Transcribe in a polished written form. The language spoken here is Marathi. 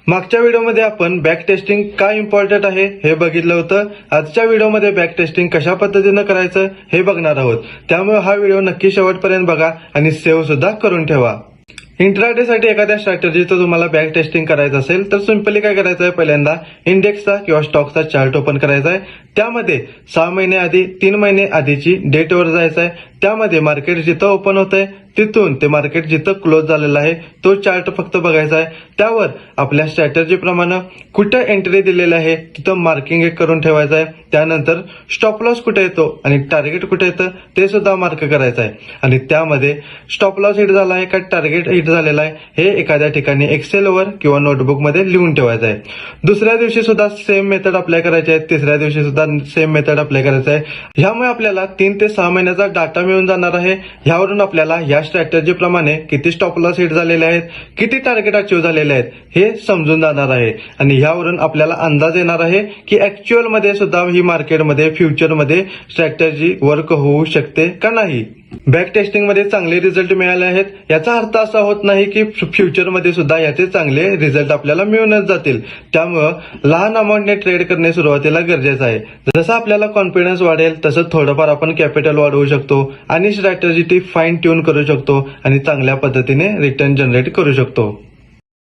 मागच्या व्हिडिओमध्ये आपण बॅक टेस्टिंग का इम्पॉर्टंट आहे हे बघितलं होतं. आजच्या व्हिडिओमध्ये बॅक टेस्टिंग कशा पद्धतीनं करायचं हे बघणार आहोत. त्यामुळे हा व्हिडिओ नक्की शेवटपर्यंत बघा आणि सेव्ह सुद्धा करून ठेवा. इंट्राडे साठी एखाद्या स्ट्रॅटेजीचं तुम्हाला बॅक टेस्टिंग करायचं असेल तर सिंपली काय करायचं आहे, पहिल्यांदा इंडेक्सचा किंवा स्टॉकचा चार्ट ओपन करायचा आहे. त्यामध्ये 6 महिने आधी 3 महिने आधीची डेटवर जायचं आहे. त्यामध्ये मार्केट जिथं ओपन होतंय तिथून ते मार्केट जिथं क्लोज झालेलं आहे तो चार्ट फक्त बघायचा आहे. त्यावर आपल्या स्ट्रॅटेजी प्रमाणे कुठं एंट्री दिलेलं आहे तिथं मार्किंग एक करून ठेवायचं आहे. त्यानंतर स्टॉप लॉस कुठे येतो आणि टार्गेट कुठे येतं ते सुद्धा मार्क करायचं आहे. आणि त्यामध्ये स्टॉप लॉस हिट झाला आहे का टार्गेट हिट झालेला आहे हे एखाद्या ठिकाणी एक्सेलवर किंवा नोटबुकमध्ये लिहून ठेवायचं आहे. दुसऱ्या दिवशी सुद्धा सेम मेथड अप्लाय करायची आहे. तिसऱ्या दिवशी सुद्धा सेम मेथड अप्लाय करायचं आहे. ह्यामुळे आपल्याला 3 ते 6 महिन्याचा डाटा मिळून जाणार आहे. ह्यावरून आपल्याला या स्ट्रॅटेजी प्रमाणे किती स्टॉप लॉस हिट झालेले आहेत, किती टार्गेट अचीव्ह झालेले आहेत हे समजून जाणार आहे. आणि ह्यावरून आपल्याला अंदाज येणार आहे की ऍक्च्युअल मध्ये सुद्धा ही मार्केटमध्ये फ्युचरमध्ये स्ट्रॅटेजी वर्क होऊ शकते का नाही. बॅक टेस्टिंग मध्ये चांगले रिझल्ट मिळाले आहेत याचा अर्थ असा होत नाही की फ्युचरमध्ये सुद्धा याचे चांगले रिझल्ट आपल्याला मिळूनच जातील. त्यामुळं लहान अमाऊंटने ट्रेड करणे सुरुवातीला गरजेचं आहे. जसं आपल्याला कॉन्फिडन्स वाढेल तसं थोडंफार आपण कॅपिटल वाढवू शकतो आणि स्ट्रॅटेजी फाईन ट्यून करू शकतो आणि चांगल्या पद्धतीने रिटर्न जनरेट करू शकतो.